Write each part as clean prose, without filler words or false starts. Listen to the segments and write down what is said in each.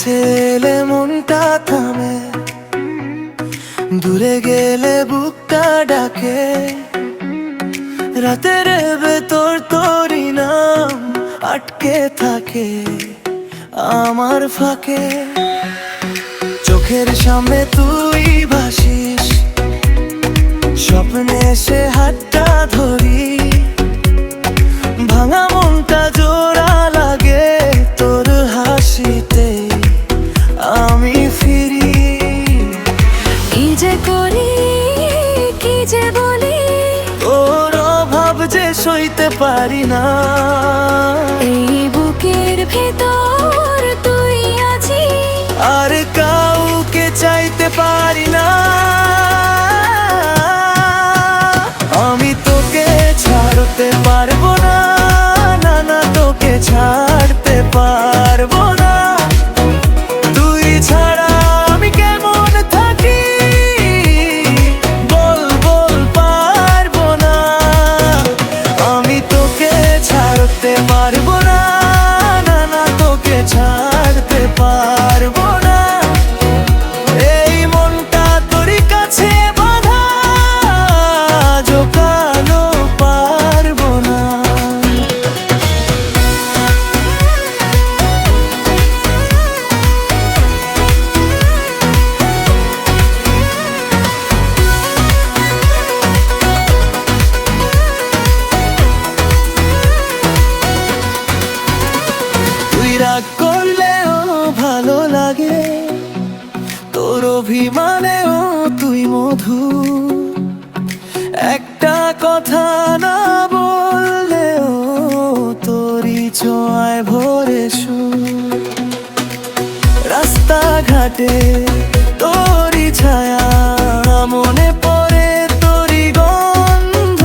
কাছে এলে মনটা থামে, দূরে গেলে বুকটা ডাকে। রাতের ভেতর তোরই নাম আটকে থাকে আমার ফাঁকে। চোখের সামনে তুই ভাসিস, স্বপ্নে সে হাতটা ধরি। ভাঙা মনটা জোড়া লাগে তোর হাসিতে আমি ফিরি। কি যে করি কি যে বলি, তোর অভাব যে সইতে পারি না। এই বুকের ভেতর তুই আছিস, আর কাউকে চাইতে পারি না। আমি তোকে ছাড়তে পারবো না, না না তোকে ছাড়তে পারবো না। তুই ছাড়া আমি কেমন থাকি বল বল পারবো না। আমি তোকে ছাড়তে পারবো না, না না তোকে ছাড়তে পারবো না। এই মনটা তোরই কাছে বাঁধা, ঝোকানো পারবো না। তুই রাগ করলেও ভালো লাগে, তোর অভিমানেও তুই মধু। একটা কথা না বললেও তোরই ছোঁয়ায় ভরে সুর। রাস্তাঘাটে তোরই ছায়া, মনে পড়ে তোরই গন্ধ।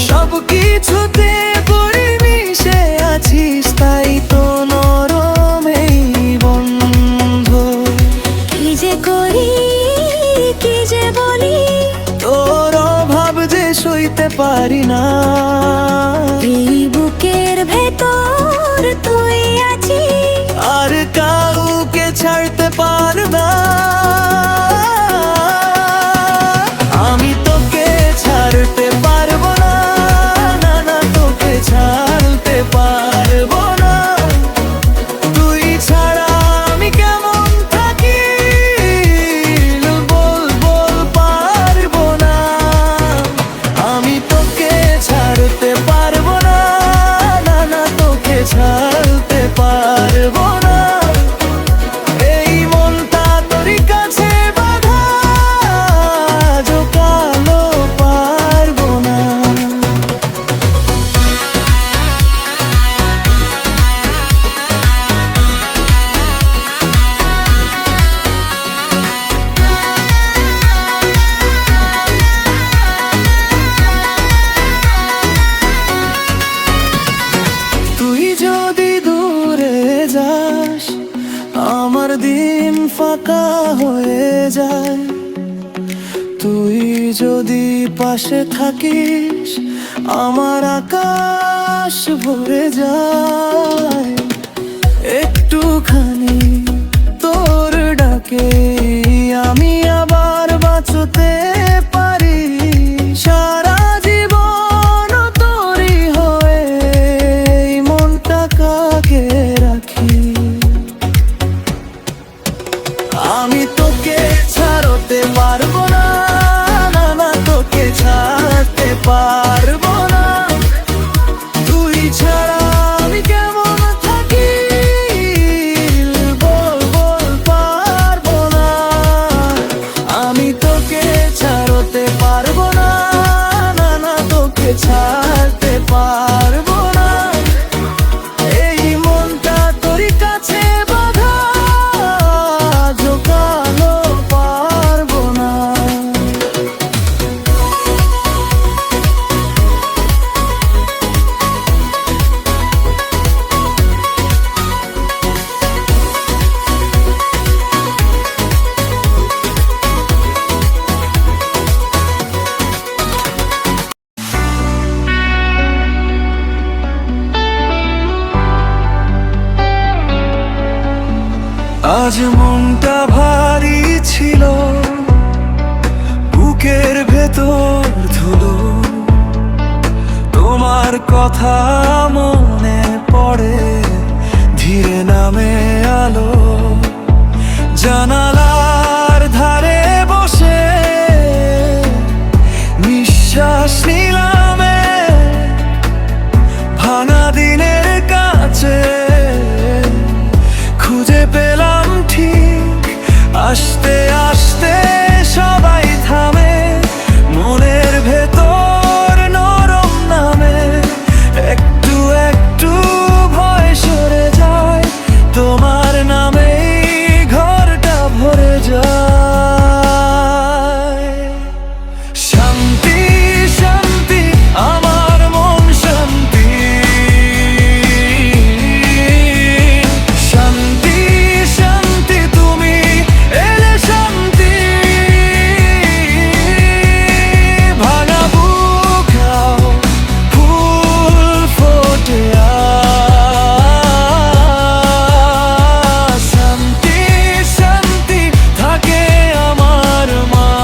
সব কিছুতে পড়ে মিশে আছিস, তাই তো নরম এই বন্ধ। কি যে করি কি যে বলি, তোর অভাব যে সইতে পারি না। এই বুকের ভেতর তুই আছিস, আর কাউকে ছাড়তে পারবো না। আমি তোকে ছাড়তে পারবো না, না না তোকে ছাড়তে পারবো না। তুই ছাড়া আমি কেমন থাকি বল বল পারবো না। আমি তোকে ছাড়তে পারবো না, না না তোকে ছাড়তে পারবো না। এই মনটা তোরই কাছে বাঁধা, ঝোকানো পারবো না। তুই যদি দূরে যাস, আমার দিন ফাঁকা হয়ে যায়। তুই যদি পাশে থাকিস, আমার আকাশ ভরে যায়। একটুখানি তোর ডাকে আমি আবার বাঁচতে পারি। সারা জীবন তোরই হয়ে এই মনটা কাকে রাখি। আমি তোকে ছাড়তে পারবো না, না না তোকে ছাড়তে পারবো না। তুই ছাড়া আমি কেমন থাকি বল বল পারবো না। আমি তোকে ছাড়তে পারবো না, না না তোকে ছাড়তে পারবো না। এই মনটা তোরই কাছে বাঁধা, ঝোকানো পারবো না। আজ মনটা ভারী ছিল, বুকের ভেতর ধুলো, তোমার কথা মনে পড়ে, ধীরে নামে আলো। জানালার ধারে বসে নিঃশ্বাস নিলাম, ভাঙা দিনের কাছে খুঁজে পেলাম ঠিক। আস্তে আস্তে সবাই থামে, মনের ভেতর নরম নামে, একটু একটু ভয় সরে যায়, তোমার নামেই ঘরটা ভরে যায়। শান্তি শান্তি আমার মন শান্তি, শান্তি শান্তি তুমি এলে শান্তি। ভাঙা বুকেও ফুল ফোটে আজ, শান্তি শান্তি থাকে আমার মাঝ।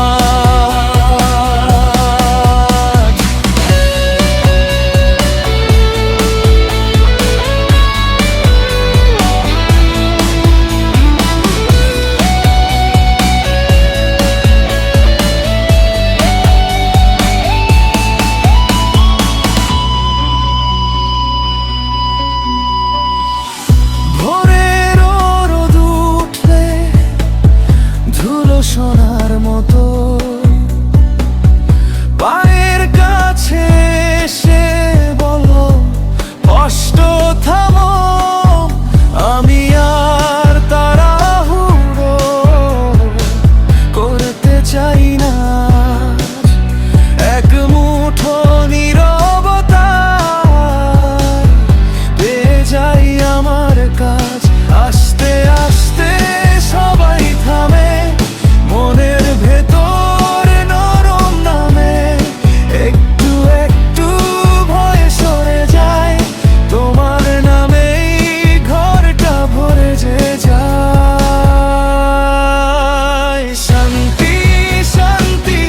ভোরের রোদ উঠলে ধুলো সোনার মতো, পায়ের কাছে এসে বলো কষ্ট থামো। আমি আর তাড়াহুড়ো করতে চাই না, এক মুঠো নীরবতা পেয়ে যাই আমার কাজ। আস্তে আস্তে সবাই থামে, মনের ভেতর নরম নামে, একটু একটু ভয় সরে যায়, তোমার নামেই ঘরটা ভরে যে যায়। শান্তি শান্তি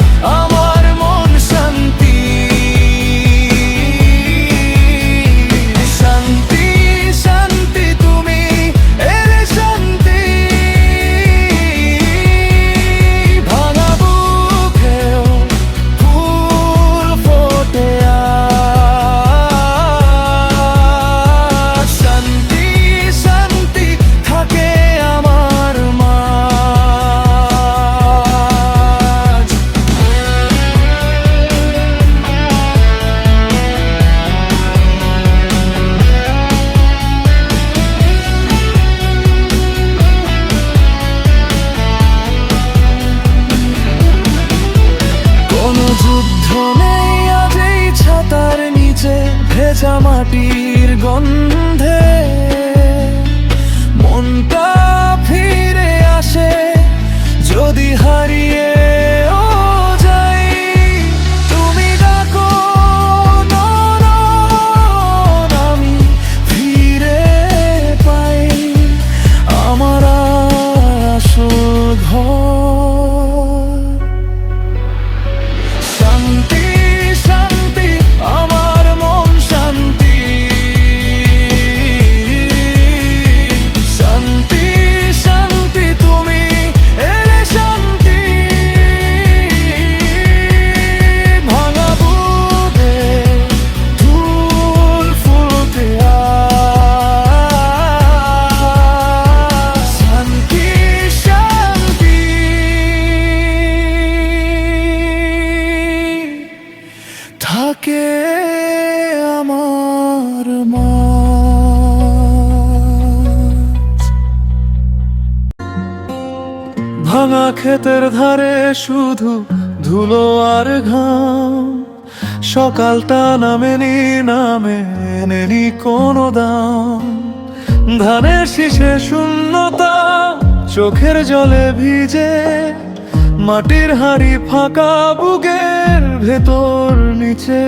আমার মন শান্তি, শান্তি শান্তি তুমি এলে শান্তি। ভাঙা বুকেও ফুল ফোটে আজ, শান্তি শান্তি থাকে আমার মাঝ। কোনো যুদ্ধ নেই আজ এই ছাতার নিচে, ভেজা মাটির গন্ধে মনটা ফিরে আসে। যদি হারিয়ে ও যাই, তুমি ডাকো নয়ন, আমি ফিরে পাই আমার আসল ঘর। শান্তি শান্তি আমার মন শান্তি, শান্তি শান্তি তুমি এলে শান্তি। ভাঙা বুকে ফুল ফুটে আজ, শান্তি শান্তি থাকে আমার মাঝ। ভাঙা ক্ষেতের ধারে শুধু ধুলো আর ঘাম, সকালটা নামেনি কোনো দাম। ধানের শীষে শূন্যতা চোখের জলে ভিজে, মাটির হাড়ি ফাঁকা বুকের ভেতর নিচে।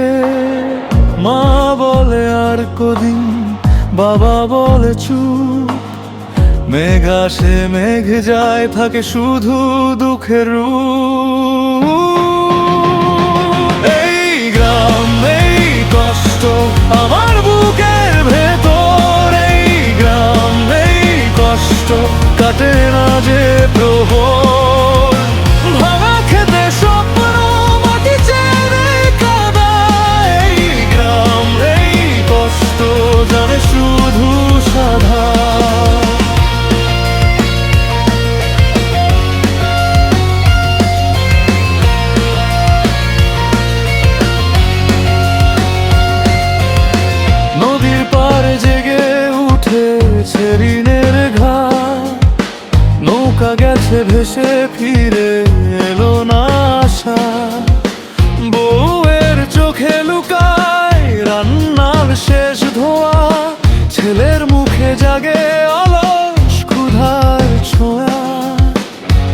মা বলে আর কদিন, বাবা বলে চুপ, মেঘ আসে মেঘ যায়, থাকে শুধু দুঃখের রূপ। এই গ্রাম, এই কষ্ট আমার বুকের ভেতর। এই গ্রাম, এই কষ্ট কাটে না যে প্রহর। ভাঙা খেতে স্বপ্ন মাটি চেনে কাদা। এই গ্রাম, এই কষ্ট জানে শুধু সাধা। নদীর পাড়ে জেগে উঠেছে ঋণের ঘাট, নৌকা গেছে ভেসে ফিরে এলো না আশা। বউয়ের চোখে লুকায় রান্নার শেষ ধোয়া, ছেলের মুখে জাগে অলস ক্ষুধার ছোঁয়া।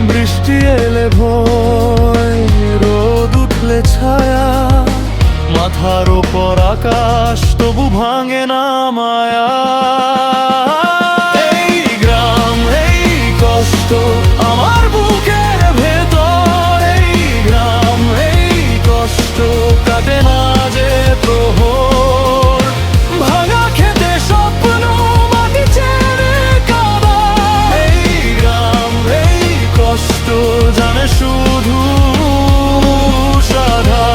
বৃষ্টি এলে ভয়, রোদ উঠলে ছায়া, মাথার ওপর আকাশ তবু ভাঙে না মায়া। এই গ্রাম, এই কষ্ট আমার বুকের ভেতর। এই গ্রাম, এই কষ্ট কাটে না যে প্রহর। ভাঙা খেতে স্বপ্ন মাটি চেনে কাদা। এই গ্রাম, এই কষ্ট জানে শুধু সাধা।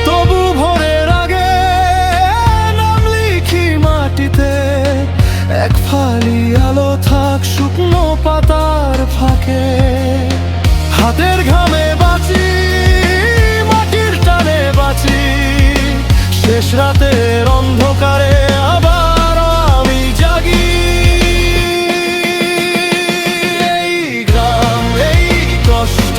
তবু ভোরের আগে নাম লিখি মাটিতে, এক ফালি আলো থাক শুকনো পাতার ফাঁকে। হাতের ঘামে বাঁচি, মাটির টানে বাঁচি, শেষ রাতের অন্ধকারে আবার আমি জাগি। এই গ্রাম, এই কষ্ট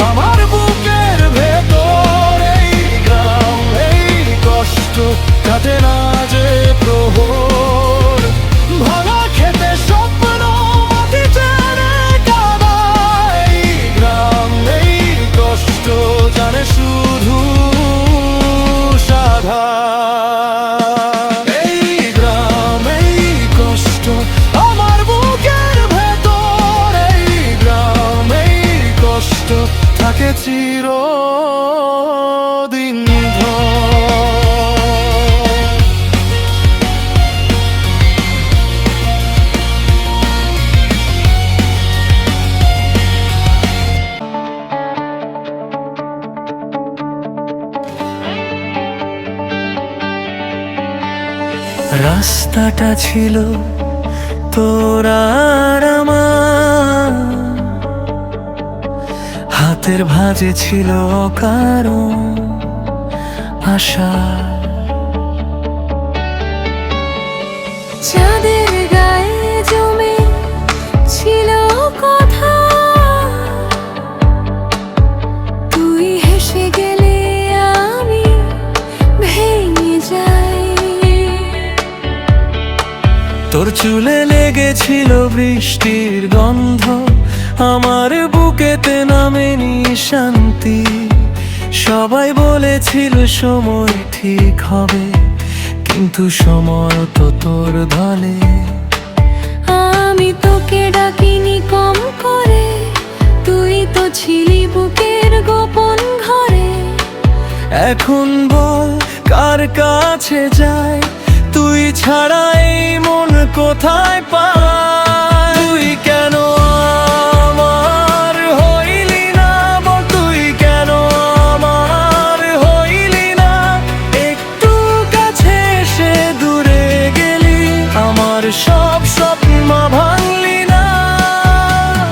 আমার বুকের ভেতর। এই গ্রাম, এই কষ্ট কাটে না যে প্রহর। ভাঙা খেতে স্বপ্ন মাটি চেনে কাদা। এই গ্রাম, এই কষ্ট জানে শুধু সাধা। এই গ্রাম, এই কষ্ট আমার বুকের ভেতর। এই গ্রাম, এই কষ্ট থাকে চিরদিন ধরে। রাস্তাটা ছিল তোর আর আমার, হাতের ভাঁজে ছিল অকারণ আশা। চাঁদের গায়ে জমে ছিল কথা, তুই হেসে গেলে আমি ভেঙে যাই। তোর চুলে লেগেছিল বৃষ্টির গন্ধ, আমার বুকেতে নামেনি শান্তি। সবাই বলেছিল সময় ঠিক হবে, কিন্তু সময় তো তোর দলে। আমি তোকে ডাকিনি কম করে, তুই তো ছিলি বুকের গোপন ঘরে। এখন বল কার কাছে যায়, তুই ছাড়া এই মন কোথায় পায়? তুই কেন আমার হইলি না বল, তুই কেন আমার হইলি না? একটু কাছে এসে দূরে গেলি, আমার সব স্বপ্ন ভাঙলি না।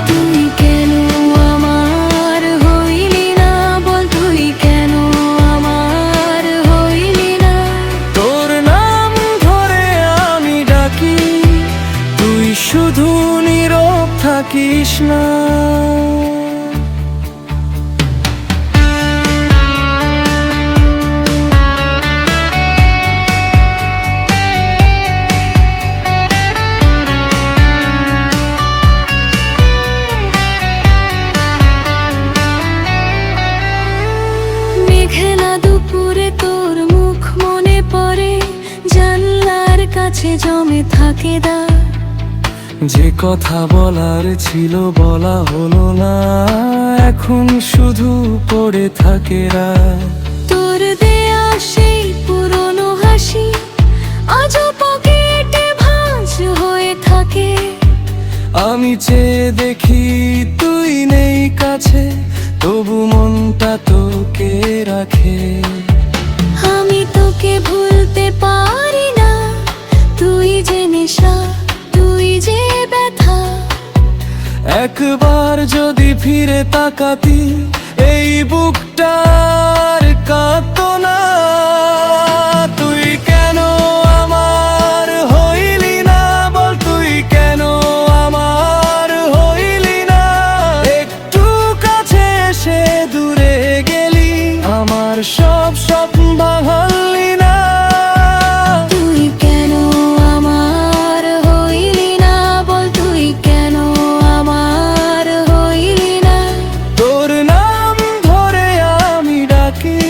তুই কেন আমার হইলি না বল, তুই কেন আমার হইলি না? তোর নাম ধরে আমি ডাকি, তুই শুধু নীরব থাকিস না। কাছে জমে থাকে দা। যে কথা বলার ছিল বলা হলো না, এখন শুধু পড়ে থাকে রাত। তোর দেয়া সেই পুরনো হাসি আজও পকেটে ভাঁজ হয়ে থাকে। আমি চেয়ে দেখি তুই নেই কাছে, তবু মনটা তোকে রাখে। আমি তোকে ভুলতে পারি না, তুই যে নেশা, তুই যে ব্যথা। একবার যদি ফিরে তাকাতি, এই বুকটার কাঁদতো না। তুই কেন আমার হইলি না, বল তুই কেন আমার হইলি না। একটু কাছে এসে দূরে গেলি, আমার সব স্বপ্ন ভাঙলি না। তুই কেন আমার হইলি না, বল তুই কেন আমার হইলি না। তোর নাম ধরে আমি ডাকি,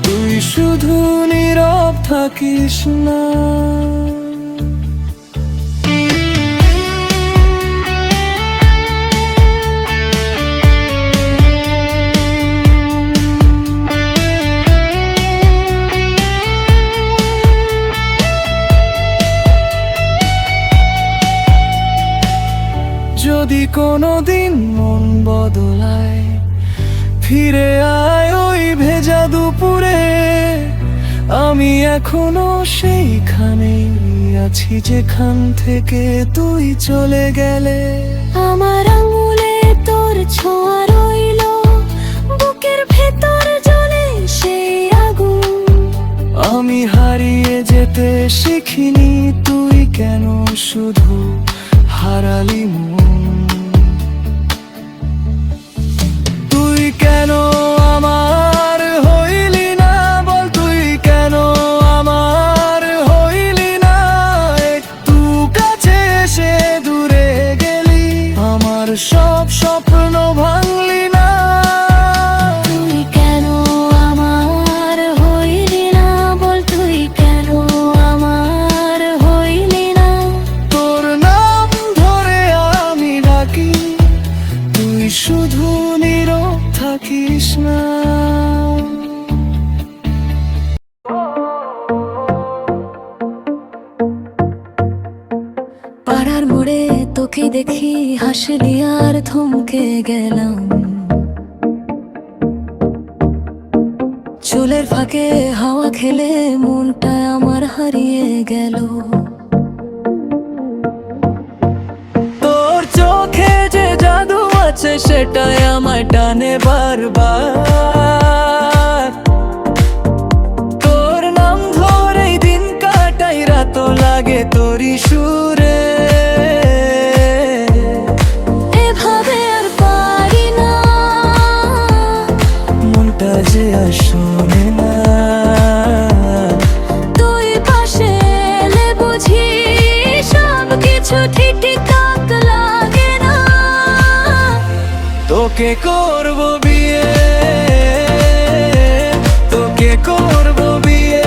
তুই শুধু নীরব থাকিস না। যদি কোনোদিন মন বদলায়, ফিরে আয় ওই ভেজা দুপুরে। আমি এখনো সেইখানেই আছি, যেখান থেকে তুই চলে গেলে। আমার আঙুলে তোর ছোঁয়া রইল, বুকের ভেতর জ্বলে সেই আগুন। আমি হারিয়ে যেতে শিখিনি, তুই কেন শুধু হারালি মন। তুই কেন আমার হইলি না, বল তুই কেন আমার হইলি না। একটু কাছে এসে দূরে গেলি, আমার সব স্বপ্ন ভাঙলি না। তুই কেন আমার হইলি না, বল তুই কেন আমার হইলি না। তোর নাম ধরে আমি ডাকি, তুই শুধু নীরব থাকিস না। পাড়ার মোড়ে তোকে দেখি হাসলি আর থমকে গেলাম। চুলের ফাঁকে হাওয়া খেলে মনটা আমার হারিয়ে গেল। তোর চোখে যে জাদু আছে, সেটাই আমায় টানে বারবার। তোর নাম ধরেই দিন কাটাই, রাত লাগে তোরই সুরে। এভাবে আর পারি না, মনটা যে আর শোনে না। তুই পাশে এলে বুঝি সব কিছু ঠিকঠাক লাগে না। তোকে করব বিয়ে, তোকে করব বিয়ে।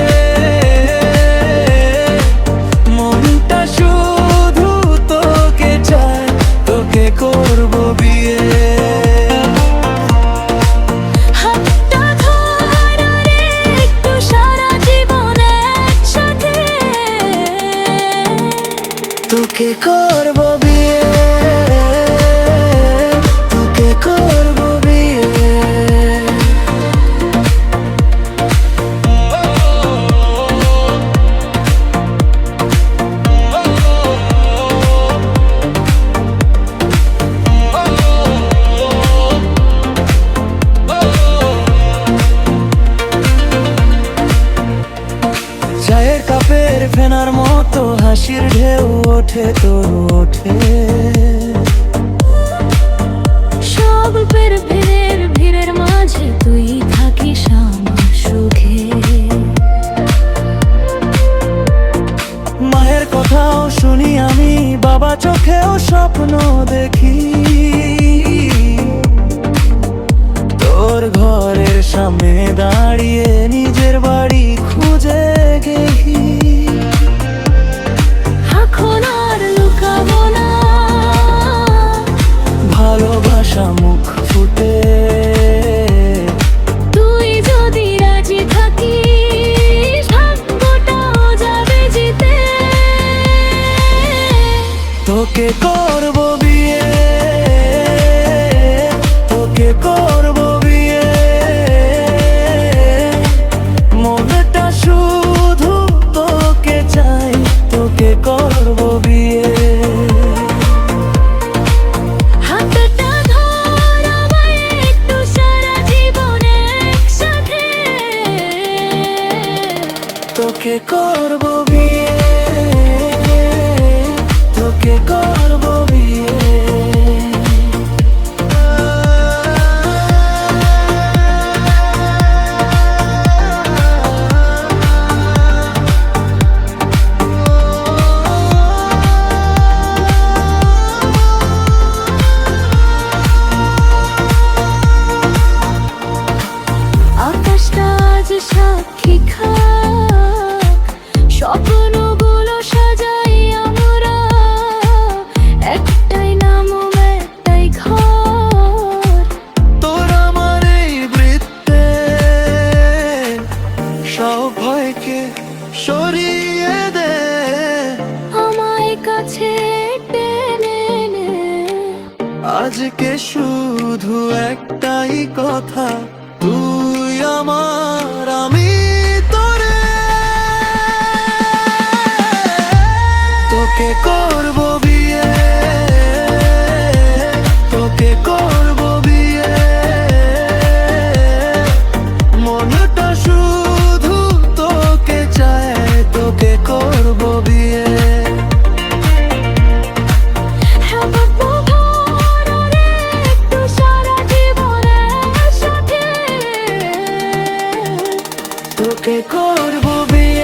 মনটা শুধু তোকে চায়, তোকে করব বিয়ে। হাতটা ধর রে একটু, সারা জীবন একসাথে। তোকে করব বিয়ে, তোকে করব বিয়ে। চায়ের কাপের ফেনার মতো হাসির ঢেউ ওঠে তোর ওঠে। স্বল্পের ভিড়ের মাঝে তুই থাকিস আমার সুখে। মায়ের কথাও শুনি আমি, বাবা চোখেও স্বপ্ন দেখি। তোর ঘরের সামনে দাঁড়িয়ে নিজের বাড়ি খুঁজে গেহি। তোকে করব বিয়ে, তোকে করব বিয়ে, মনটা শুধু তোকে চাই, তোকে করব বিয়ে। হাতটা ধর আমায় একটু সারা জীবন একসাথে, তোকে করব বিয়ে, তোকে করব বিয়ে। আকাশটা আজ সাক্ষী খাক, স্বপ্নগুলো সাজাই আমরা, একটাই নাম একটাই ঘর। তোর আমার এই বৃত্তে সব ভয়কে সরিয়ে দে, আমায় কাছে টেনে নে, আজকে শুধু একটাই কথা, তুই আমার আমি তোরে। তোকে করব বিয়ে, তোকে করব বিয়ে, মনটা শুধু তোকে চায়, তোকে করব বিয়ে। হ্যাঁ বাবু ভোর রে একটু সারা জীবন একসাথে, তোকে করব বিয়ে।